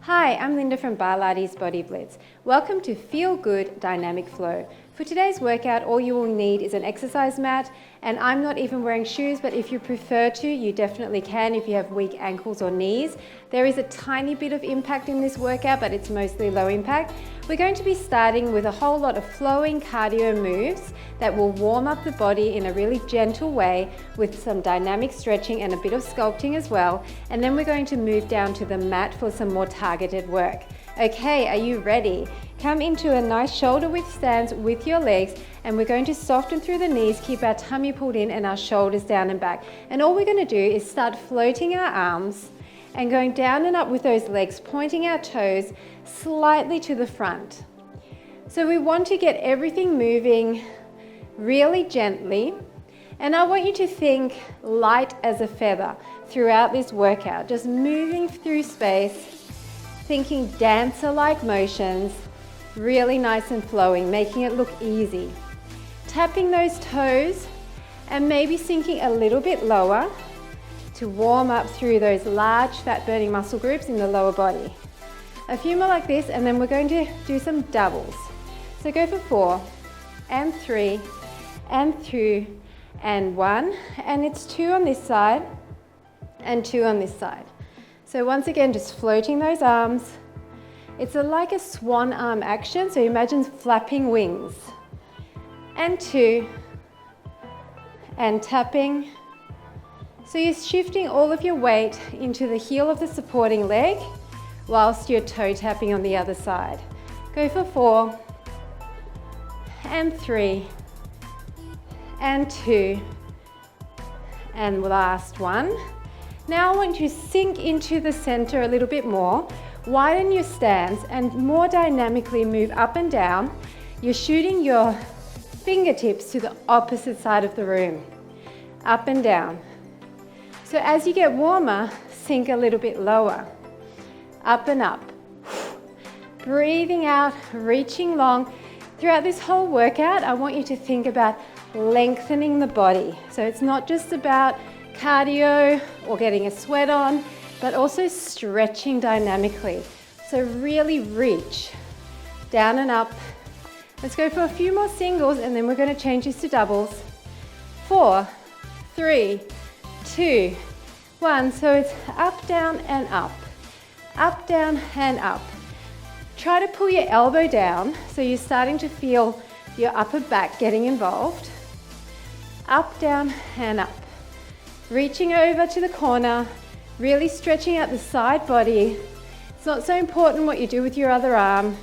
Hi, I'm Linda from Barlates Body Blitz. Welcome to Feel Good Dynamic Flow. For today's workout, all you will need is an exercise mat, and I'm not even wearing shoes, but if you prefer to, you definitely can if you have weak ankles or knees. There is a tiny bit of impact in this workout, but it's mostly low impact. We're going to be starting with a whole lot of flowing cardio moves that will warm up the body in a really gentle way with some dynamic stretching and a bit of sculpting as well. And then we're going to move down to the mat for some more targeted work. Okay, are you ready? Come into a nice shoulder width stance with your legs, and we're going to soften through the knees, keep our tummy pulled in and our shoulders down and back. And all we're going to do is start floating our arms and going down and up with those legs, pointing our toes slightly to the front. So we want to get everything moving really gently, and I want you to think light as a feather throughout this workout, just moving through space, thinking dancer-like motions, really nice and flowing, making it look easy. Tapping those toes and maybe sinking a little bit lower to warm up through those large fat-burning muscle groups in the lower body. A few more like this, and then we're going to do some doubles. So go for 4 and 3 and 2 and 1, and it's 2 on this side and 2 on this side. So once again, just floating those arms. It's like a swan arm action, so imagine flapping wings. And 2, and tapping. So you're shifting all of your weight into the heel of the supporting leg whilst you're toe tapping on the other side. Go for 4, and 3, and 2, and last one. Now I want you to sink into the center a little bit more, widen your stance, and more dynamically move up and down. You're shooting your fingertips to the opposite side of the room, up and down. So as you get warmer, sink a little bit lower, up and up. Breathing out, reaching long. Throughout this whole workout, I want you to think about lengthening the body. So it's not just about cardio or getting a sweat on, but also stretching dynamically. So really reach down and up. Let's go for a few more singles, and then we're going to change this to doubles. 4, 3, 2, 1. So it's up, down, and up, down, and up. Try to pull your elbow down so you're starting to feel your upper back getting involved. Up, down, and up. Reaching over to the corner, really stretching out the side body. It's not so important what you do with your other arm.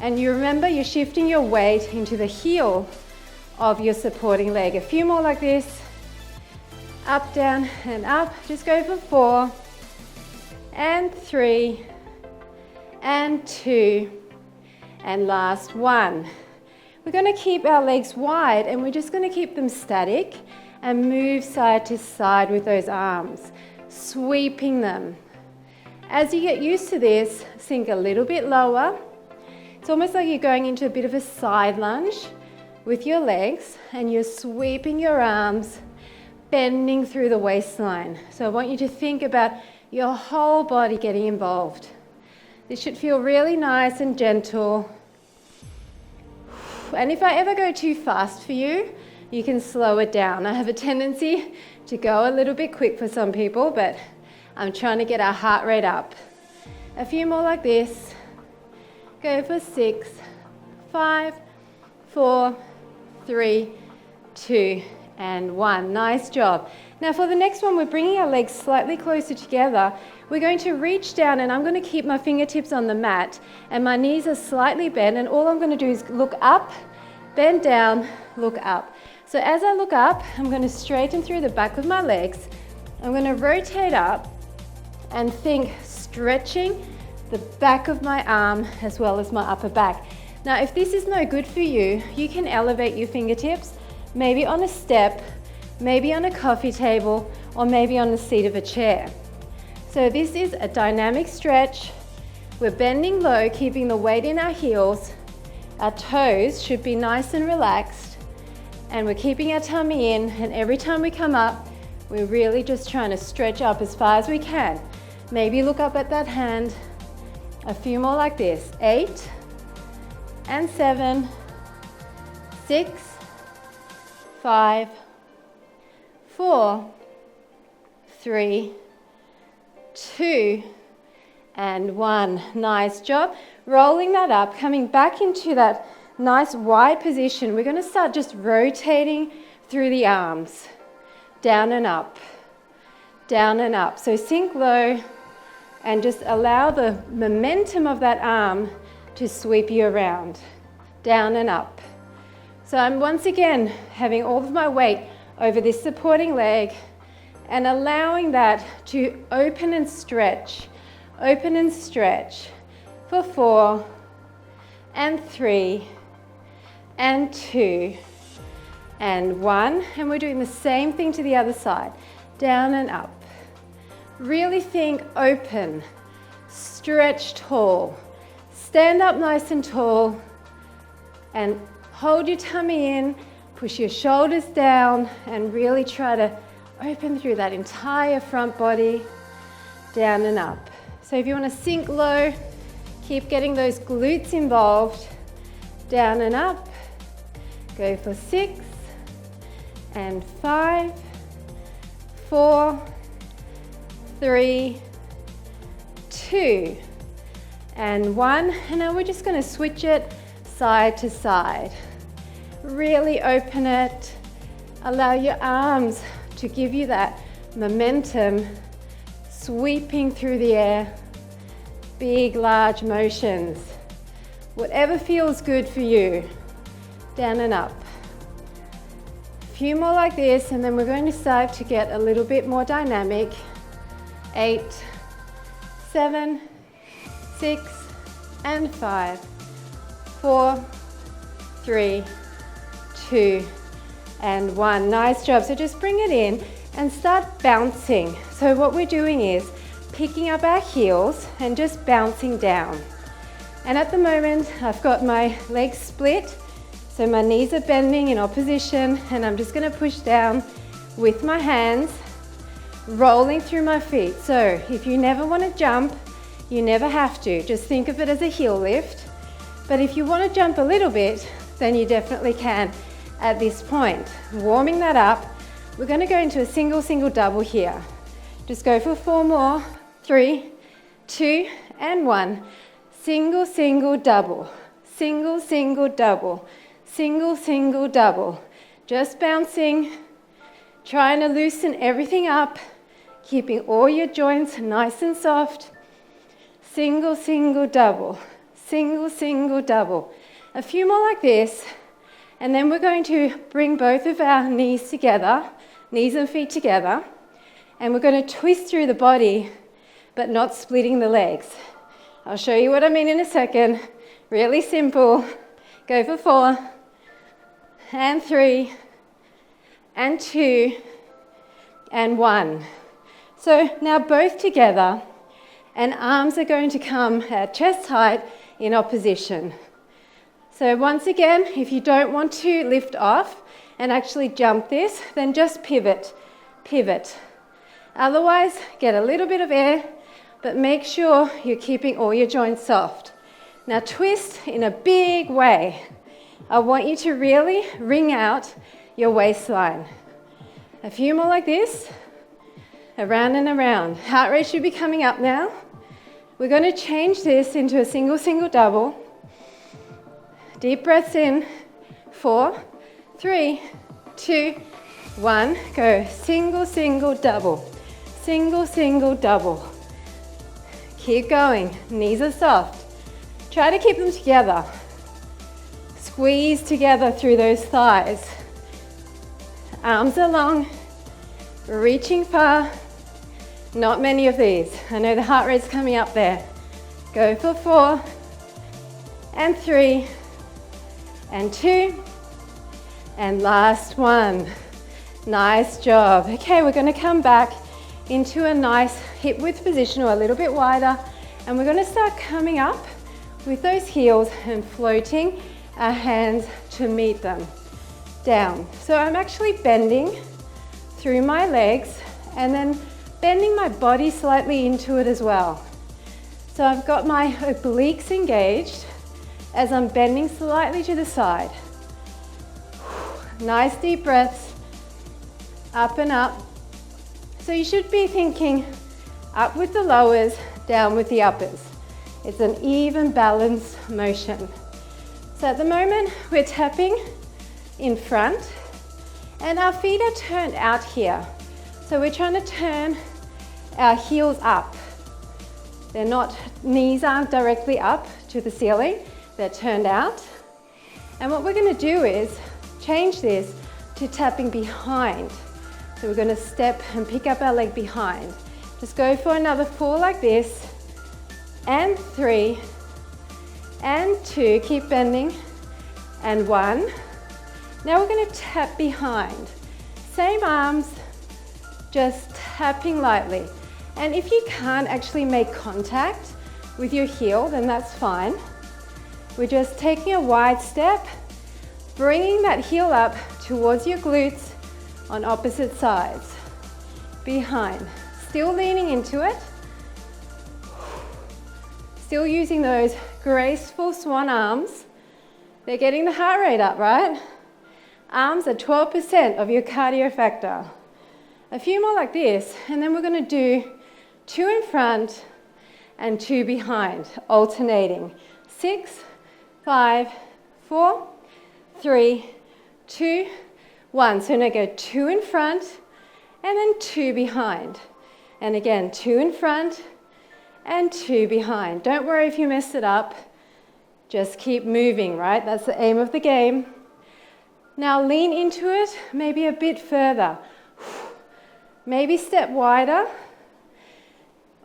And you remember you're shifting your weight into the heel of your supporting leg. A few more like this. Up, down, and up. Just go for 4, and 3, and 2, and last one. We're going to keep our legs wide, and we're just going to keep them static and move side to side with those arms, sweeping them. As you get used to this, sink a little bit lower. It's almost like you're going into a bit of a side lunge with your legs, and you're sweeping your arms, bending through the waistline. So I want you to think about your whole body getting involved. This should feel really nice and gentle. And if I ever go too fast for you, you can slow it down. I have a tendency to go a little bit quick for some people, but I'm trying to get our heart rate up. A few more like this. Go for 6, 5, 4, 3, 2, and 1. Nice job. Now for the next one, we're bringing our legs slightly closer together. We're going to reach down, and I'm going to keep my fingertips on the mat, and my knees are slightly bent, and all I'm going to do is look up, bend down, look up. So as I look up, I'm going to straighten through the back of my legs. I'm going to rotate up and think stretching the back of my arm as well as my upper back. Now, if this is no good for you, you can elevate your fingertips, maybe on a step, maybe on a coffee table, or maybe on the seat of a chair. So this is a dynamic stretch. We're bending low, keeping the weight in our heels. Our toes should be nice and relaxed. And we're keeping our tummy in, and every time we come up, we're really just trying to stretch up as far as we can. Maybe look up at that hand, A few more like this. 8 and 7, 6, 5, 4, 3, 2, and 1. Nice job. Rolling that up, coming back into that nice wide position. We're going to start just rotating through the arms. Down and up. Down and up. So sink low and just allow the momentum of that arm to sweep you around. Down and up. So I'm once again having all of my weight over this supporting leg and allowing that to open and stretch. Open and stretch for 4 and 3 and 2 and 1. And we're doing the same thing to the other side. Down and up. Really think open, stretch tall, stand up nice and tall, and hold your tummy in, push your shoulders down, and really try to open through that entire front body, down and up. So if you want to sink low, keep getting those glutes involved, down and up. Go for 6 and 5, 4, 3, 2, and 1. And now we're just going to switch it side to side. Really open it. Allow your arms to give you that momentum, sweeping through the air. Big, large motions. Whatever feels good for you. Down and up. A few more like this, and then we're going to start to get a little bit more dynamic. 8, 7, 6, and 5, 4, 3, 2, and 1. Nice job. So just bring it in and start bouncing. So what we're doing is picking up our heels and just bouncing down. And at the moment, I've got my legs split, so my knees are bending in opposition, and I'm just going to push down with my hands, rolling through my feet. So if you never want to jump, you never have to. Just think of it as a heel lift. But if you want to jump a little bit, then you definitely can at this point. Warming that up, we're going to go into a single, single, double here. Just go for 4 more. 3, 2, and 1. Single, single, double. Single, single, double. Single, single, double. Just bouncing, trying to loosen everything up, keeping all your joints nice and soft. Single, single, double. Single, single, double. A few more like this, and then we're going to bring both of our knees together, knees and feet together, and we're going to twist through the body, but not splitting the legs. I'll show you what I mean in a second. Really simple. Go for 4, and 3, and 2, and 1. So now both together, and arms are going to come at chest height in opposition. So once again, if you don't want to lift off and actually jump this, then just pivot, pivot. Otherwise, get a little bit of air, but make sure you're keeping all your joints soft. Now twist in a big way. I want you to really wring out your waistline. A few more like this, around and around. Heart rate should be coming up now. We're going to change this into a single, single, double. Deep breaths in. 4, 3, 2, 1. Go single, single, double. Single, single, double. Keep going. Knees are soft. Try to keep them together. Squeeze together through those thighs. Arms are long. Reaching far. Not many of these. I know the heart rate's coming up there. Go for 4, and 3, and 2, and last one. Nice job. Okay, we're going to come back into a nice hip width position, or a little bit wider, and we're going to start coming up with those heels and floating our hands to meet them down. So I'm actually bending through my legs and then bending my body slightly into it as well. So I've got my obliques engaged as I'm bending slightly to the side. Nice deep breaths, up and up. So you should be thinking up with the lowers, down with the uppers. It's an even balanced motion. So at the moment, we're tapping in front and our feet are turned out here. So we're trying to turn our heels up. They're not, knees aren't directly up to the ceiling, they're turned out. And what we're going to do is change this to tapping behind. So we're going to step and pick up our leg behind. Just go for another 4 like this, and 3, and 2, keep bending, and 1. Now we're going to tap behind. Same arms, just tapping lightly. And if you can't actually make contact with your heel, then that's fine. We're just taking a wide step, bringing that heel up towards your glutes on opposite sides. Behind. Still leaning into it. Still using those graceful swan arms. They're getting the heart rate up, right? Arms are 12% of your cardio factor. A few more like this, and then we're going to do 2 in front and 2 behind, alternating. 6, 5, 4, 3, 2, 1. So now go 2 in front and then 2 behind. And again, 2 in front and 2 behind. Don't worry if you messed it up. Just keep moving, right? That's the aim of the game. Now lean into it, maybe a bit further. Maybe step wider.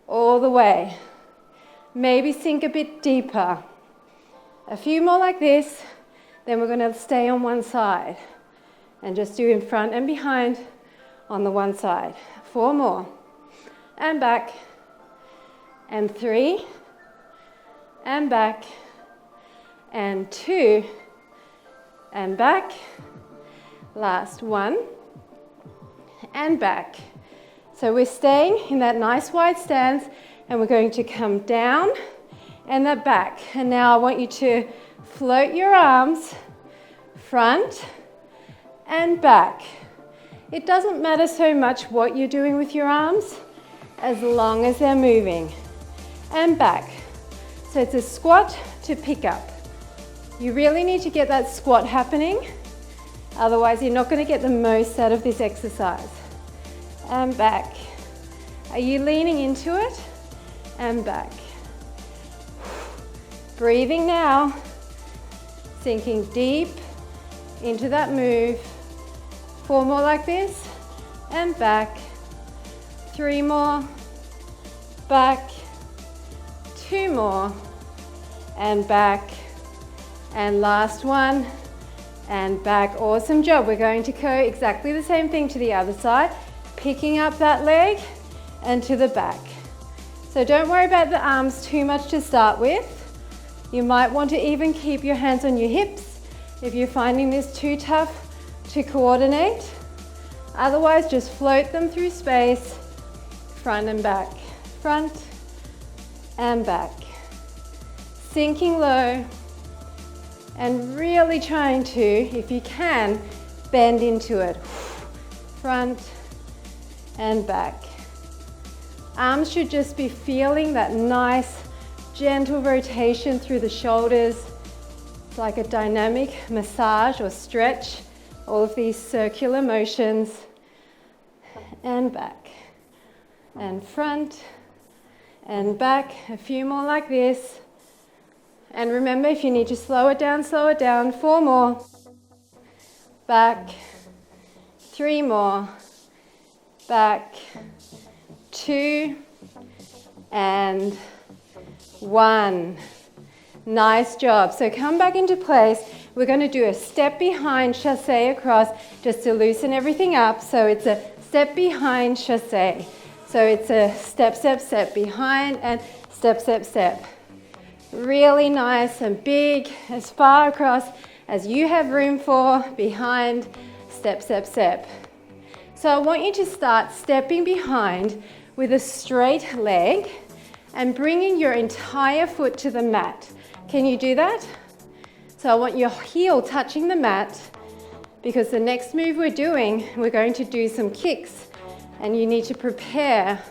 All the way. Maybe sink a bit deeper. A few more like this, then we're going to stay on one side and just do in front and behind on the one side. 4 more. And back. And 3. And back. And 2. And back. Last 1. And back. So we're staying in that nice wide stance and we're going to come down and that back. And now I want you to float your arms front and back. It doesn't matter so much what you're doing with your arms as long as they're moving. And back. So it's a squat to pick up. You really need to get that squat happening, otherwise you're not going to get the most out of this exercise. And back. Are you leaning into it? And back. Breathing now. Sinking deep into that move. 4 more like this. And back. 3 more. Back. 2 more. And back. And last one. And back. Awesome job. We're going to go exactly the same thing to the other side. Picking up that leg and to the back. So don't worry about the arms too much to start with. You might want to even keep your hands on your hips if you're finding this too tough to coordinate. Otherwise, just float them through space, front and back, front and back. Sinking low and really trying to, if you can, bend into it. Front and back. Arms should just be feeling that nice, gentle rotation through the shoulders. It's like a dynamic massage or stretch, all of these circular motions. And back. And front and back. A few more like this. And remember, if you need to slow it down, slow it down. 4 more. Back. 3 more. Back. 2 and 1. Nice job. So come back into place. We're going to do a step behind chasse across just to loosen everything up. So it's a step behind chasse. So it's a step, step, step behind and step, step, step. Really nice and big, as far across as you have room for, behind, step, step, step. So I want you to start stepping behind with a straight leg and bringing your entire foot to the mat. Can you do that? So I want your heel touching the mat, because the next move we're doing, we're going to do some kicks, and you need to prepare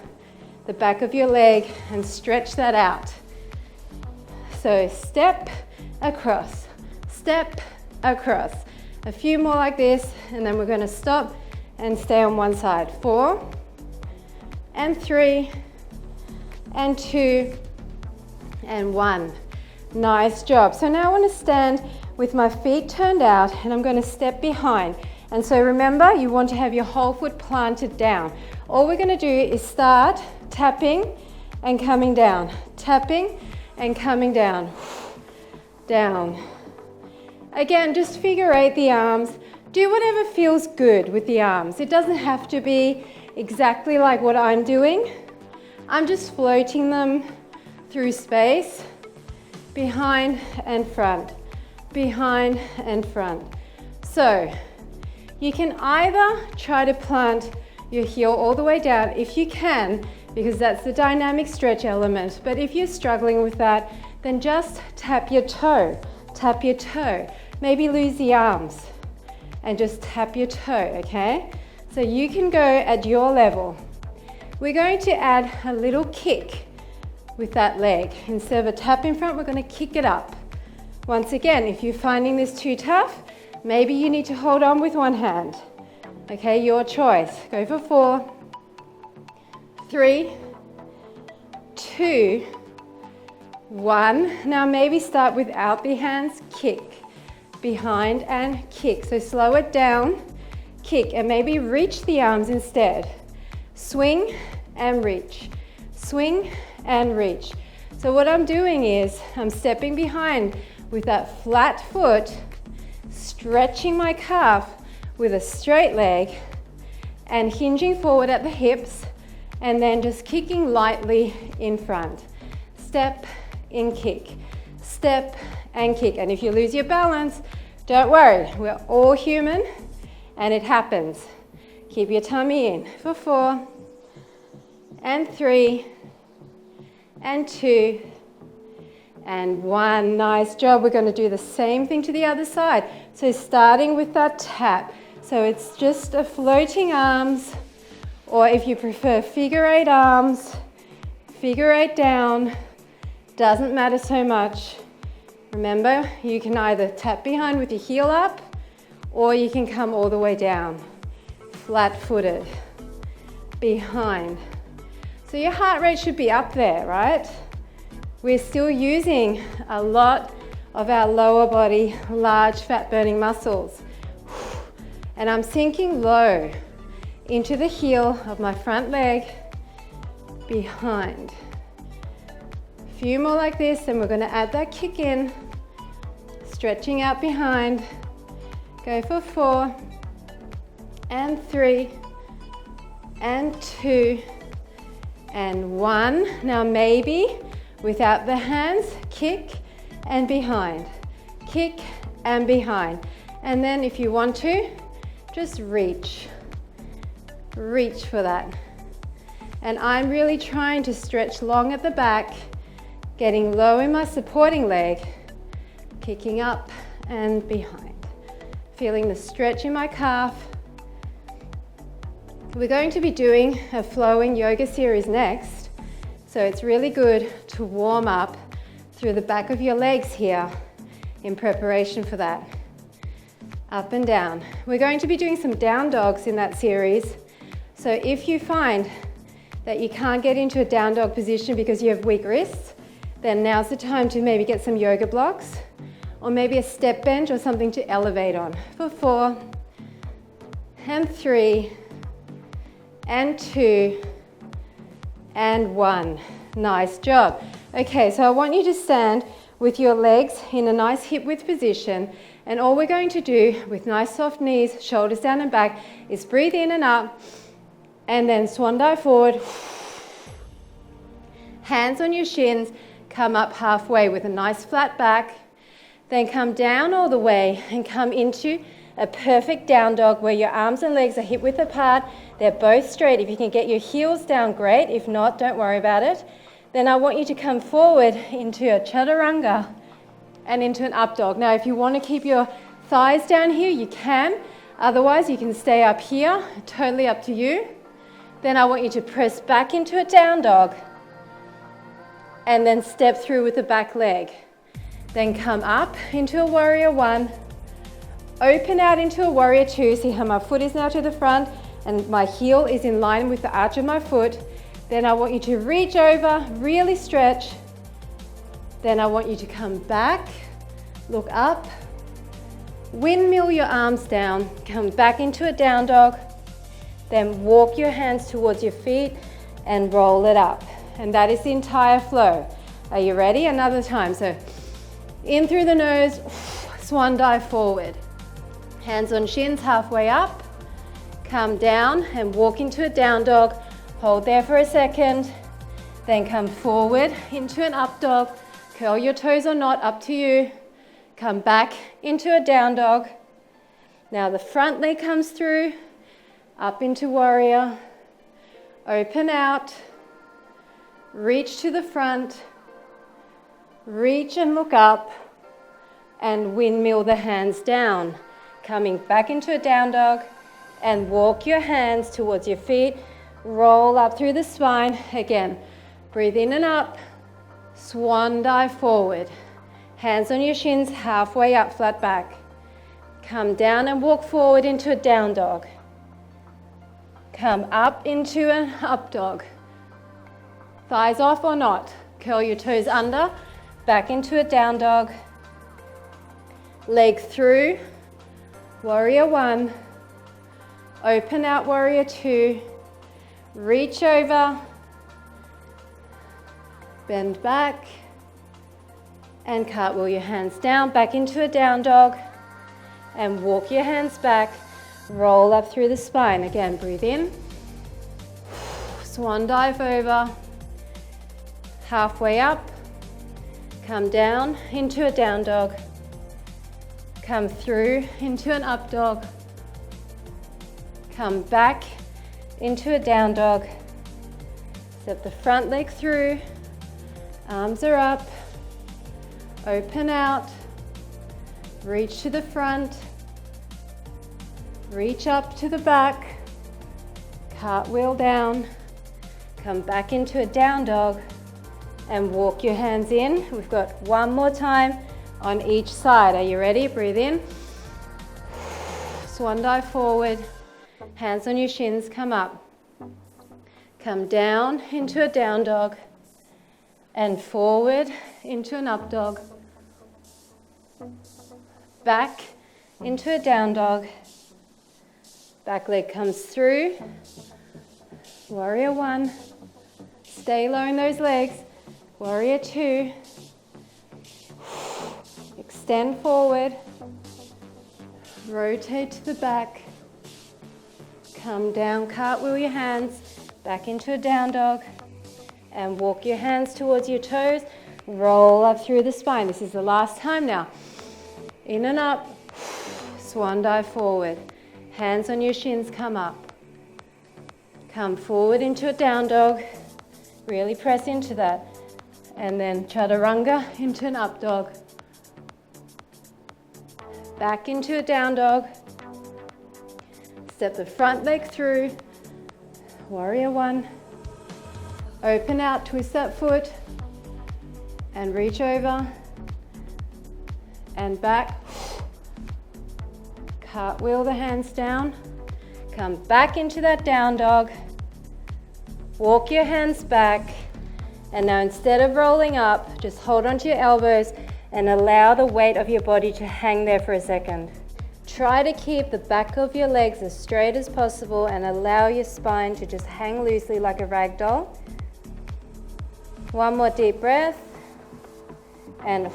the back of your leg and stretch that out. So step across, step across. A few more like this, and then we're going to stop and stay on one side. 4 and 3 and 2 and 1. Nice job. So now I want to stand with my feet turned out, and I'm going to step behind. And so remember, you want to have your whole foot planted down. All we're going to do is start tapping and coming down, tapping and coming down, down. Again, just figure eight the arms. Do whatever feels good with the arms. It doesn't have to be exactly like what I'm doing. I'm just floating them through space, behind and front, behind and front. So you can either try to plant your heel all the way down if you can, because that's the dynamic stretch element. But if you're struggling with that, then just tap your toe, tap your toe. Maybe lose the arms and just tap your toe, okay? So you can go at your level. We're going to add a little kick with that leg. Instead of a tap in front, we're going to kick it up. Once again, if you're finding this too tough, maybe you need to hold on with one hand. Okay, your choice. Go for 4, 3, 2, 1. Now maybe start without the hands, kick, behind and kick. So slow it down, kick, and maybe reach the arms instead. Swing and reach, swing and reach. So what I'm doing is I'm stepping behind with that flat foot, stretching my calf with a straight leg and hinging forward at the hips, and then just kicking lightly in front. Step and kick, step and kick. And if you lose your balance, don't worry, we're all human and it happens. Keep your tummy in for 4 and 3 and 2 and 1. Nice job. We're going to do the same thing to the other side. So starting with that tap. So it's just a floating arms, or if you prefer figure eight arms, figure eight down, doesn't matter so much. Remember, you can either tap behind with your heel up, or you can come all the way down, flat-footed, behind. So your heart rate should be up there, right? We're still using a lot of our lower body, large fat-burning muscles. And I'm sinking low into the heel of my front leg, behind. A few more like this, and we're going to add that kick in, stretching out behind. Go for 4 and 3 and 2 and 1. Now maybe without the hands, kick and behind, kick and behind. And then if you want to, just reach for that. And I'm really trying to stretch long at the back, getting low in my supporting leg, kicking up and behind. Feeling the stretch in my calf. We're going to be doing a flowing yoga series next, so it's really good to warm up through the back of your legs here in preparation for that. Up and down. We're going to be doing some down dogs in that series, so if you find that you can't get into a down dog position because you have weak wrists, then now's the time to maybe get some yoga blocks, or maybe a step bench or something to elevate on. For 4 and 3 and 2 and 1. Nice job. Okay, so I want you to stand with your legs in a nice hip width position, and all we're going to do with nice soft knees, shoulders down and back, is breathe in and up, and then swan dive forward. Hands on your shins, come up halfway with a nice flat back, then come down all the way and come into a perfect down dog where your arms and legs are hip width apart. They're both straight. If you can get your heels down, great. If not, don't worry about it. Then I want you to come forward into a chaturanga and into an up dog. Now, if you want to keep your thighs down here, you can. Otherwise, you can stay up here, totally up to you. Then I want you to press back into a down dog and then step through with the back leg. Then come up into a warrior one, open out into a warrior two. See how my foot is now to the front and my heel is in line with the arch of my foot. Then I want you to reach over, really stretch. Then I want you to come back, look up, windmill your arms down, come back into a down dog, then walk your hands towards your feet and roll it up. And that is the entire flow. Are you ready? Another time. So in through the nose, swan dive forward. Hands on shins, halfway up. Come down and walk into a down dog. Hold there for a second. Then come forward into an up dog. Curl your toes or not, up to you. Come back into a down dog. Now the front leg comes through, up into warrior. Open out. Reach to the front. Reach and look up. And windmill the hands down. Coming back into a down dog. And walk your hands towards your feet. Roll up through the spine. Again, breathe in and up. Swan dive forward. Hands on your shins, halfway up, flat back. Come down and walk forward into a down dog. Come up into an up dog. Thighs off or not. Curl your toes under. Back into a down dog. Leg through. Warrior one. Open out warrior two. Reach over. Bend back. And cartwheel your hands down, back into a down dog. And walk your hands back. Roll up through the spine. Again, breathe in. Swan dive over. Halfway up. Come down into a down dog. Come through into an up dog. Come back into a down dog. Step the front leg through. Arms are up. Open out. Reach to the front. Reach up to the back. Cartwheel down. Come back into a down dog and walk your hands in. We've got one more time on each side. Are you ready? Breathe in. Swan dive forward. Hands on your shins, come up. Come down into a down dog and forward into an up dog. Back into a down dog. Back leg comes through. Warrior one. Stay low in those legs. Warrior two. Extend forward. Rotate to the back. Come down, cartwheel your hands. Back into a down dog. And walk your hands towards your toes. Roll up through the spine. This is the last time now. In and up. Swan dive forward. Hands on your shins, come up. Come forward into a down dog. Really press into that. And then chaturanga into an up dog. Back into a down dog. Step the front leg through. Warrior one. Open out, twist that foot. And reach over. And back. Cartwheel the hands down. Come back into that down dog. Walk your hands back. And now instead of rolling up, just hold onto your elbows and allow the weight of your body to hang there for a second. Try to keep the back of your legs as straight as possible and allow your spine to just hang loosely like a rag doll. One more deep breath. And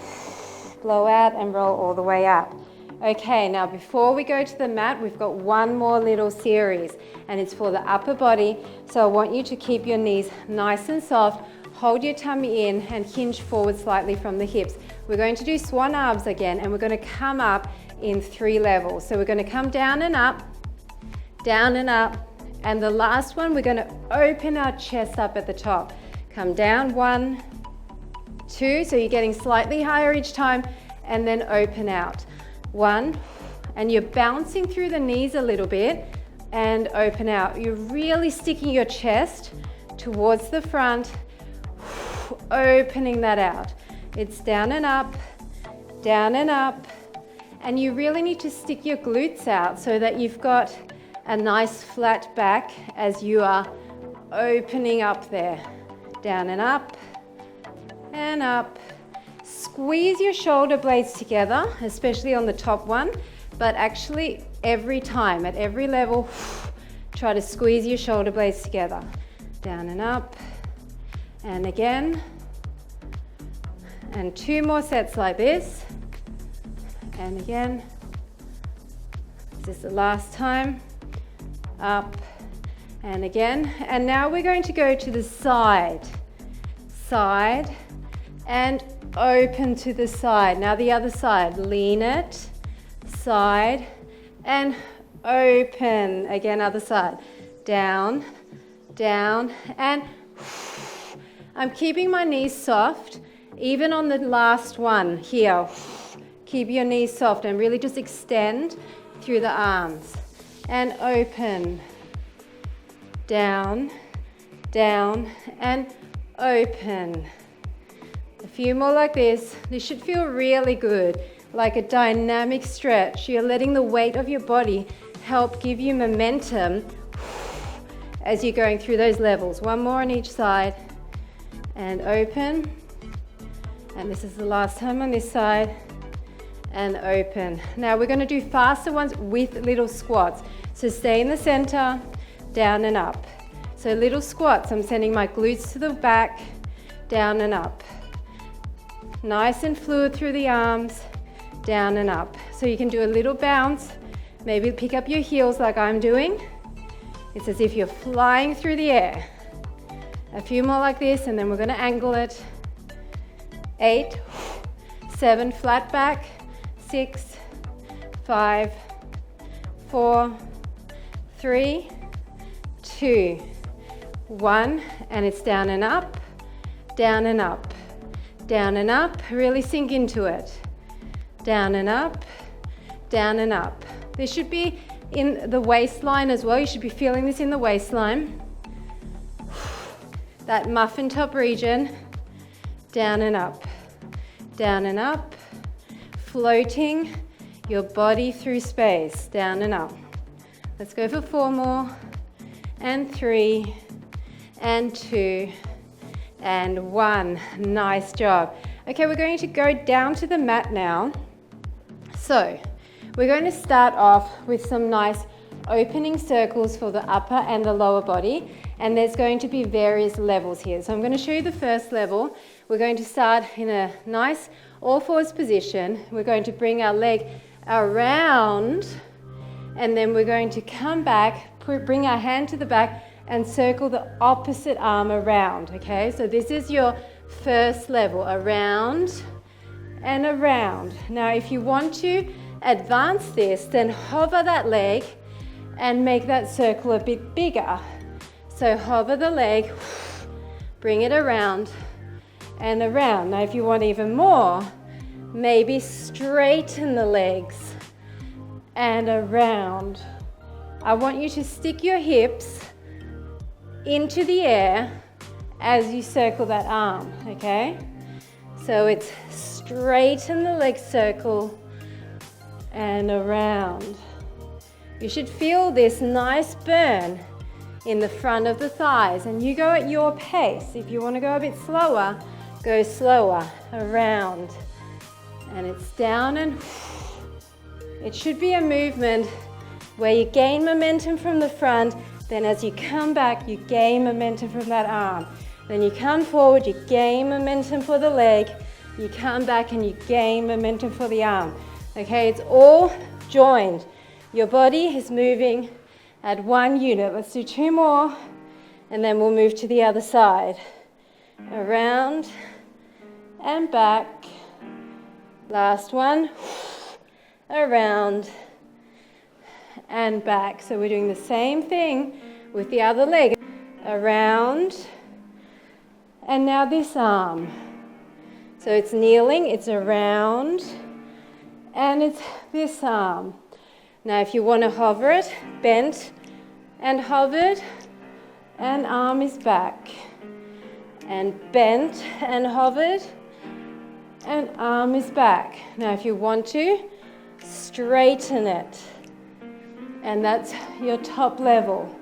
blow out and roll all the way up. Okay, now before we go to the mat, we've got one more little series and it's for the upper body. So I want you to keep your knees nice and soft, hold your tummy in and hinge forward slightly from the hips. We're going to do swan arms again and we're going to come up in 3 levels. So we're going to come down and up, and the last one we're going to open our chest up at the top. come down, 1, 2, so you're getting slightly higher each time, and then open out. 1, and you're bouncing through the knees a little bit, and open out. You're really sticking your chest towards the front, opening that out. It's down and up, and you really need to stick your glutes out so that you've got a nice flat back as you are opening up there. Down and up, and up. Squeeze your shoulder blades together, especially on the top one, but actually every time, at every level, try to squeeze your shoulder blades together. Down and up, and again, and 2 more sets like this, and again. This is the last time. Up, and again. And now we're going to go to the side, and open to the side. Now the other side, lean it, side, and open. Again, other side. Down, and I'm keeping my knees soft, even on the last one here. Keep your knees soft and really just extend through the arms. And open. Down, and open. A few more like this. This should feel really good, like a dynamic stretch. You're letting the weight of your body help give you momentum as you're going through those levels. 1 more on each side, and open. And this is the last time on this side, and open. Now we're going to do faster ones with little squats. So stay in the center, down and up. So little squats, I'm sending my glutes to the back, down and up. Nice and fluid through the arms, down and up. So you can do a little bounce, maybe pick up your heels like I'm doing. It's as if you're flying through the air. A few more like this, and then we're going to angle it. 8, 7, flat back, 6, 5, 4, 3, 2, 1, and it's down and up, down and up, down and up. Really sink into it. Down and up, down and up. This should be in the waistline as well. You should be feeling this in the waistline. That muffin top region. Down and up, floating your body through space, down and up. Let's go for 4 more, and 3, and 2, and 1. Nice job. Okay, we're going to go down to the mat now. So we're going to start off with some nice opening circles for the upper and the lower body, and there's going to be various levels here. So I'm going to show you the first level. We're going to start in a nice all fours position. We're going to bring our leg around, and then we're going to come back, bring our hand to the back, and circle the opposite arm around, okay? So this is your first level, around and around. Now, if you want to advance this, then hover that leg and make that circle a bit bigger. So hover the leg, bring it around and around. Now, if you want even more, maybe straighten the legs and around. I want you to stick your hips into the air as you circle that arm, okay? So it's straighten the leg circle and around. You should feel this nice burn in the front of the thighs, and you go at your pace. If you want to go a bit slower, go slower, around. And it's down, and it should be a movement where you gain momentum from the front, then as you come back, you gain momentum from that arm. Then you come forward, you gain momentum for the leg, you come back and you gain momentum for the arm. Okay, it's all joined. Your body is moving at one unit. Let's do 2 more, and then we'll move to the other side. Around and back. Last one. Around and back. So we're doing the same thing with the other leg. Around And now this arm. So it's kneeling, it's around, and it's this arm. Now if you want to hover it, bent and hovered, and arm is back. And bent and hovered, and arm is back. Now if you want to, straighten it. And that's your top level.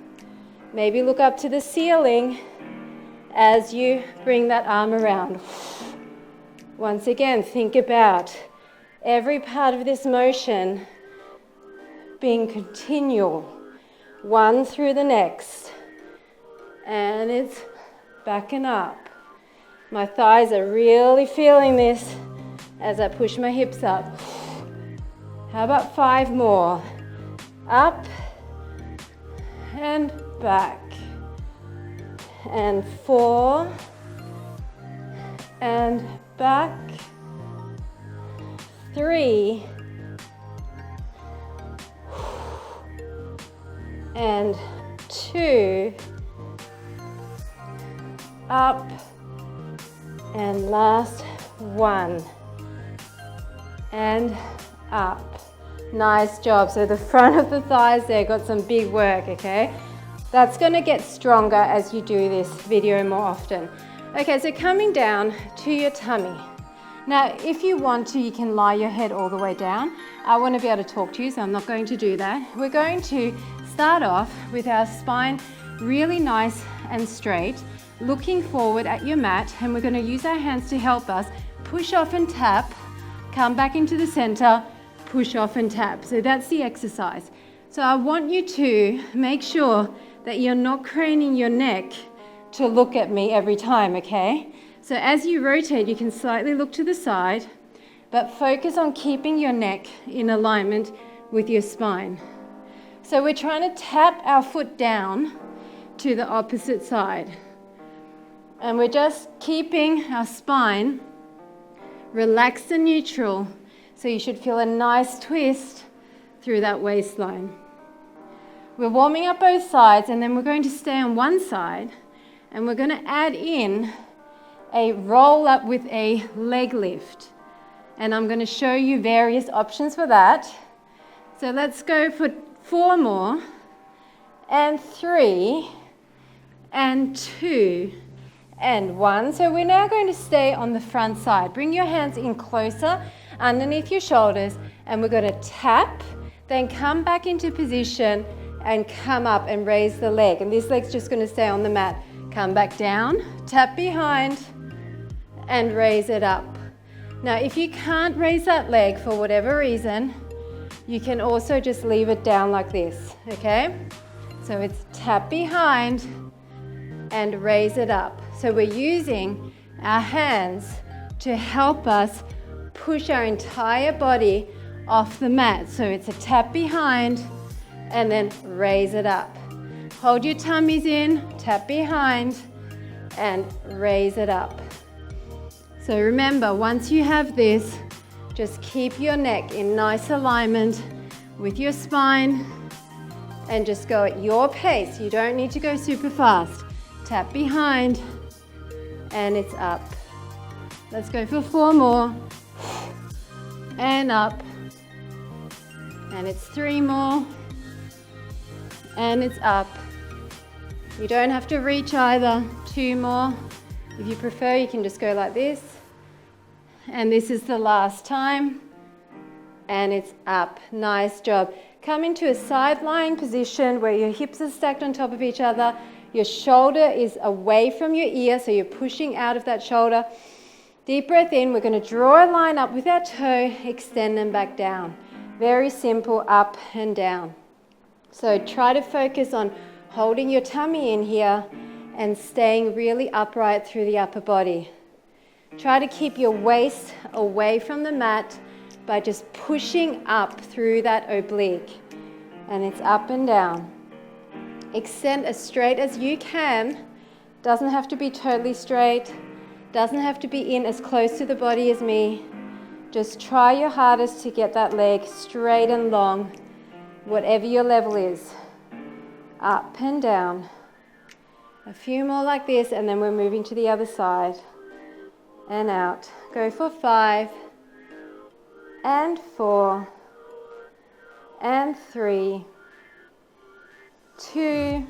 Maybe look up to the ceiling as you bring that arm around. Once again, think about every part of this motion being continual, one through the next. And it's back and up. My thighs are really feeling this as I push my hips up. How about 5 more? Up and back. And 4 and back. 3 and 2. Up, and last 1, and up. Nice job. So the front of the thighs there got some big work, okay? That's going to get stronger as you do this video more often. Okay, so coming down to your tummy. Now, if you want to, you can lie your head all the way down. I want to be able to talk to you, so I'm not going to do that. We're going to start off with our spine really nice and straight, looking forward at your mat, and we're going to use our hands to help us push off and tap, come back into the center, push off and tap. So that's the exercise. So I want you to make sure that you're not craning your neck to look at me every time, okay? So as you rotate, you can slightly look to the side, but focus on keeping your neck in alignment with your spine. So we're trying to tap our foot down to the opposite side. And we're just keeping our spine relaxed and neutral, so you should feel a nice twist through that waistline. We're warming up both sides, and then we're going to stay on one side, and we're going to add in a roll up with a leg lift. And I'm going to show you various options for that. So let's go for 4 more, and 3, and 2, and 1. So we're now going to stay on the front side. Bring your hands in closer underneath your shoulders, and we're going to tap, then come back into position and come up and raise the leg. And this leg's just going to stay on the mat. Come back down, tap behind, and raise it up. Now, if you can't raise that leg for whatever reason, you can also just leave it down like this, okay? So it's tap behind and raise it up. So we're using our hands to help us push our entire body off the mat. So it's a tap behind and then raise it up. Hold your tummies in, tap behind and raise it up. So remember, once you have this, just keep your neck in nice alignment with your spine and just go at your pace. You don't need to go super fast. Tap behind and it's up. Let's go for 4 more. And up. And it's 3 more. And it's up. You don't have to reach either. 2 more. If you prefer, you can just go like this. And this is the last time. And it's up. Nice job. Come into a sideline position where your hips are stacked on top of each other. Your shoulder is away from your ear, so you're pushing out of that shoulder. Deep breath in. We're going to draw a line up with our toe, extend and back down. Very simple, up and down. So try to focus on holding your tummy in here and staying really upright through the upper body. Try to keep your waist away from the mat by just pushing up through that oblique. And it's up and down. Extend as straight as you can. Doesn't have to be totally straight. Doesn't have to be in as close to the body as me. Just try your hardest to get that leg straight and long, whatever your level is. Up and down. A few more like this, and then we're moving to the other side. And out. Go for 5, and 4, and 3, 2,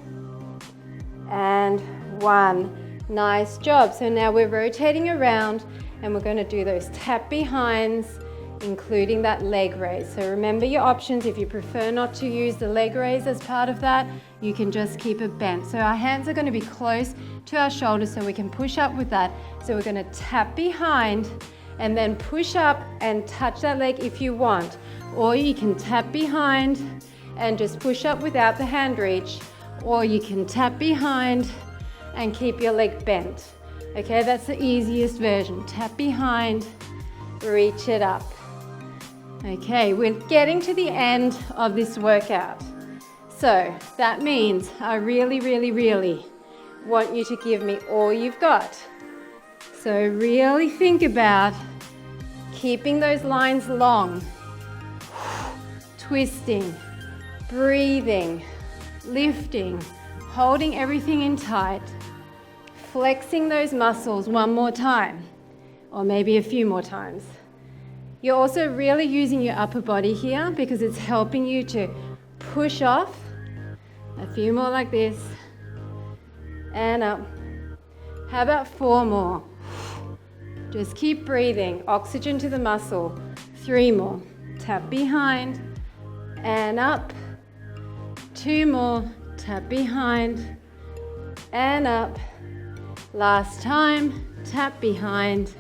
and 1. Nice job. So now we're rotating around, and we're going to do those tap behinds, including that leg raise. So remember your options. If you prefer not to use the leg raise as part of that, you can just keep it bent. So our hands are going to be close to our shoulders so we can push up with that. So we're going to tap behind and then push up and touch that leg if you want. Or you can tap behind and just push up without the hand reach. Or you can tap behind and keep your leg bent. Okay, that's the easiest version. Tap behind, reach it up. Okay, we're getting to the end of this workout. So that means I really, really, really want you to give me all you've got. So really think about keeping those lines long, twisting, breathing, lifting, holding everything in tight, flexing those muscles one more time, or maybe a few more times. You're also really using your upper body here because it's helping you to push off. A few more like this, and up. How about 4 more? Just keep breathing, oxygen to the muscle. 3 more, tap behind, and up. 2 more, tap behind, and up. Last time, tap behind,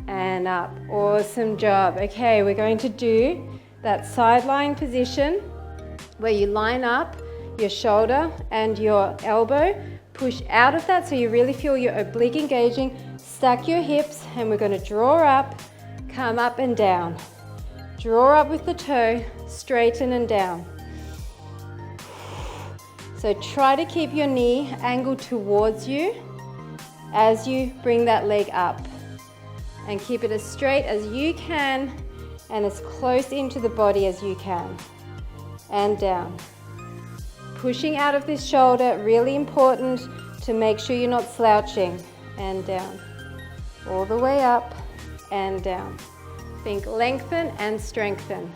and up. Awesome job. Okay, we're going to do that sideline position where you line up your shoulder and your elbow, push out of that so you really feel your oblique engaging, stack your hips, and we're going to draw up, come up and down. Draw up with the toe, straighten and down. So try to keep your knee angled towards you as you bring that leg up. And keep it as straight as you can and as close into the body as you can. And down. Pushing out of this shoulder, really important to make sure you're not slouching. And down. All the way up and down. Think lengthen and strengthen.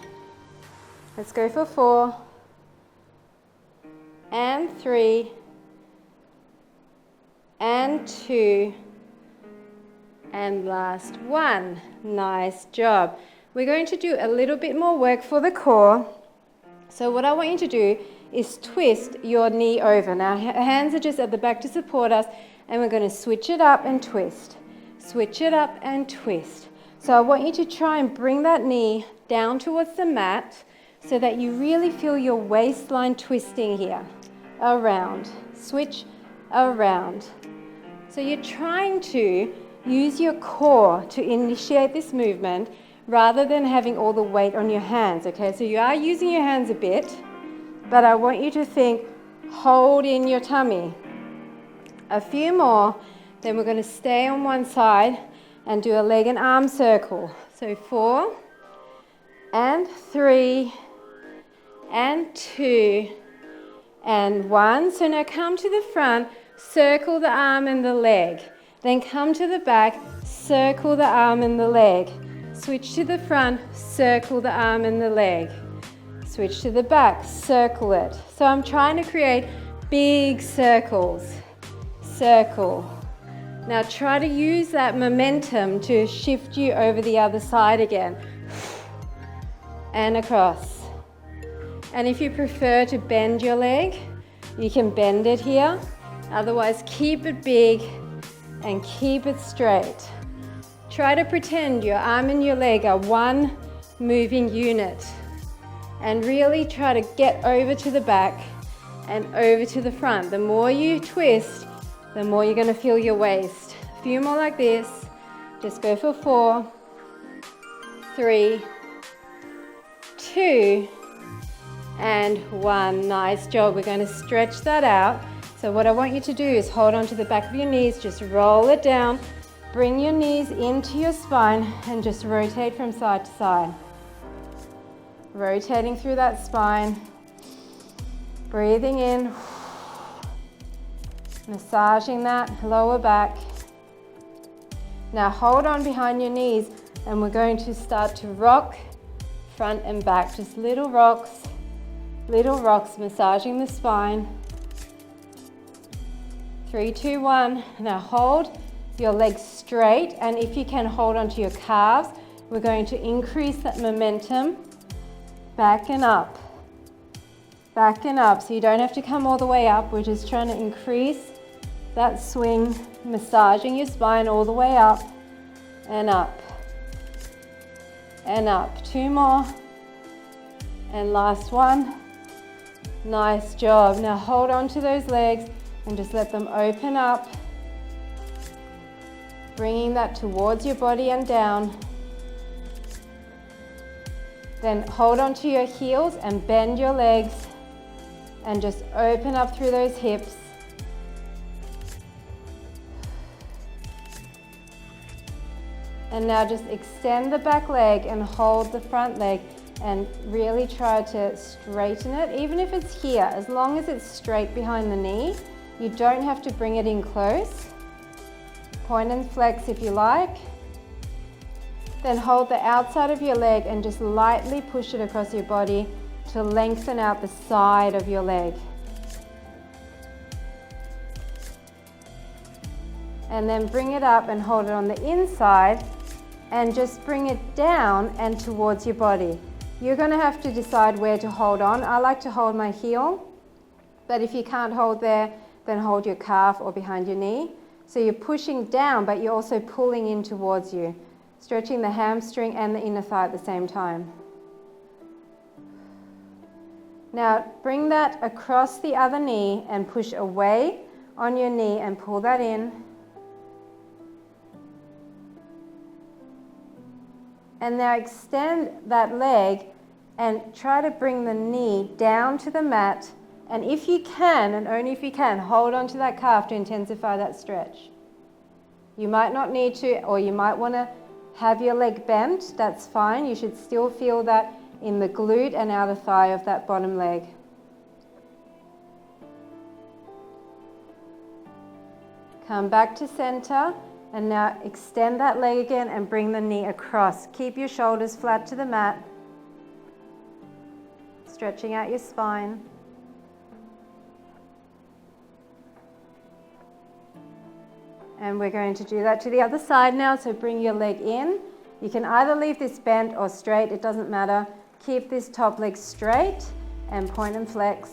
Let's go for 4. And 3. And 2. And last 1. Nice job. We're going to do a little bit more work for the core. So what I want you to do is twist your knee over. Now hands are just at the back to support us, and we're going to switch it up and twist. Switch it up and twist. So I want you to try and bring that knee down towards the mat so that you really feel your waistline twisting here. Around. Switch around. So you're trying to use your core to initiate this movement rather than having all the weight on your hands, okay? So you are using your hands a bit, but I want you to think, hold in your tummy. A few more, then we're going to stay on one side and do a leg and arm circle. So 4, and 3, and 2, and 1. So now come to the front, circle the arm and the leg. Then come to the back, circle the arm and the leg. Switch to the front, circle the arm and the leg. Switch to the back, circle it. So I'm trying to create big circles. Circle. Now try to use that momentum to shift you over the other side again. And across. And if you prefer to bend your leg, you can bend it here. Otherwise, keep it big and keep it straight. Try to pretend your arm and your leg are one moving unit. And really try to get over to the back and over to the front. The more you twist, the more you're going to feel your waist. A few more like this. Just go for 4, 3, 2, and 1. Nice job. We're going to stretch that out. So what I want you to do is hold on to the back of your knees, just roll it down, bring your knees into your spine and just rotate from side to side. Rotating through that spine, breathing in Massaging that lower back. Now hold on behind your knees and we're going to start to rock front and back. Just little rocks, massaging the spine. 3, 2, 1. Now hold your legs straight, and if you can, hold onto your calves. We're going to increase that momentum. Back and up. Back and up. So you don't have to come all the way up. We're just trying to increase that swing, massaging your spine all the way up and up and up. 2 more. And last one. Nice job. Now hold on to those legs and just let them open up. Bringing that towards your body and down. Then hold on to your heels and bend your legs and just open up through those hips. And now just extend the back leg and hold the front leg and really try to straighten it, even if it's here, as long as it's straight behind the knee. You don't have to bring it in close. Point and flex if you like. Then hold the outside of your leg and just lightly push it across your body to lengthen out the side of your leg. And then bring it up and hold it on the inside and just bring it down and towards your body. You're going to have to decide where to hold on. I like to hold my heel, but if you can't hold there, then hold your calf or behind your knee. So you're pushing down, but you're also pulling in towards you, stretching the hamstring and the inner thigh at the same time. Now bring that across the other knee and push away on your knee and pull that in. And now extend that leg and try to bring the knee down to the mat. And if you can, and only if you can, hold on to that calf to intensify that stretch. You might not need to, or you might want to have your leg bent. That's fine. You should still feel that in the glute and outer thigh of that bottom leg. Come back to center. And now extend that leg again and bring the knee across. Keep your shoulders flat to the mat. Stretching out your spine. And we're going to do that to the other side now. So bring your leg in. You can either leave this bent or straight, it doesn't matter. Keep this top leg straight and point and flex.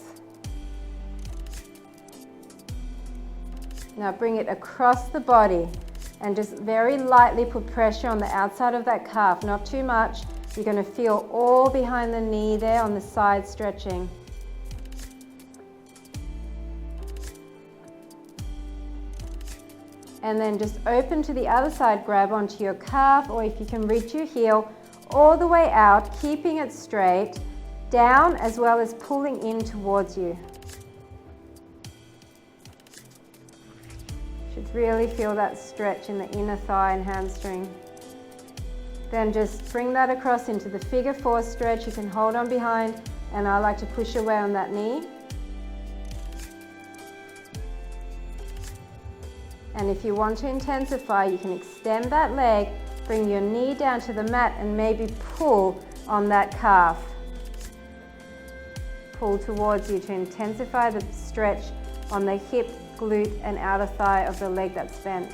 Now bring it across the body and just very lightly put pressure on the outside of that calf, not too much. You're going to feel all behind the knee there on the side stretching. And then just open to the other side, grab onto your calf, or if you can reach your heel all the way out, keeping it straight, down as well as pulling in towards you. Should really feel that stretch in the inner thigh and hamstring. Then just bring that across into the figure 4 stretch. You can hold on behind, and I like to push away on that knee. And if you want to intensify, you can extend that leg, bring your knee down to the mat and maybe pull on that calf. Pull towards you to intensify the stretch on the hip, glute and outer thigh of the leg that's bent.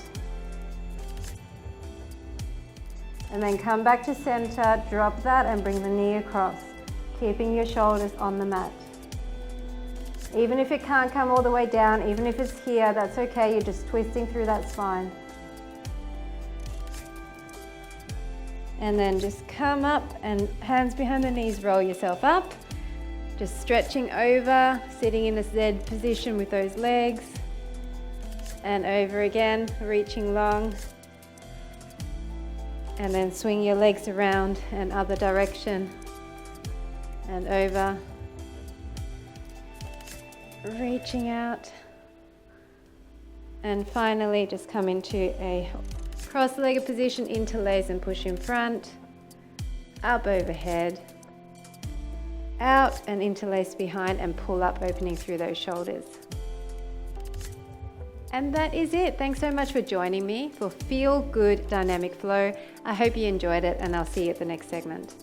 And then come back to center, drop that and bring the knee across, keeping your shoulders on the mat. Even if it can't come all the way down, even if it's here, that's okay, you're just twisting through that spine. And then just come up and hands behind the knees, roll yourself up. Just stretching over, sitting in a Z position with those legs. And over again, reaching long. And then swing your legs around and other direction. And over. Reaching out. And finally, just come into a cross-legged position, interlace and push in front. Up overhead. Out and interlace behind and pull up, opening through those shoulders. And that is it. Thanks so much for joining me for Feel Good Dynamic Flow. I hope you enjoyed it, and I'll see you at the next segment.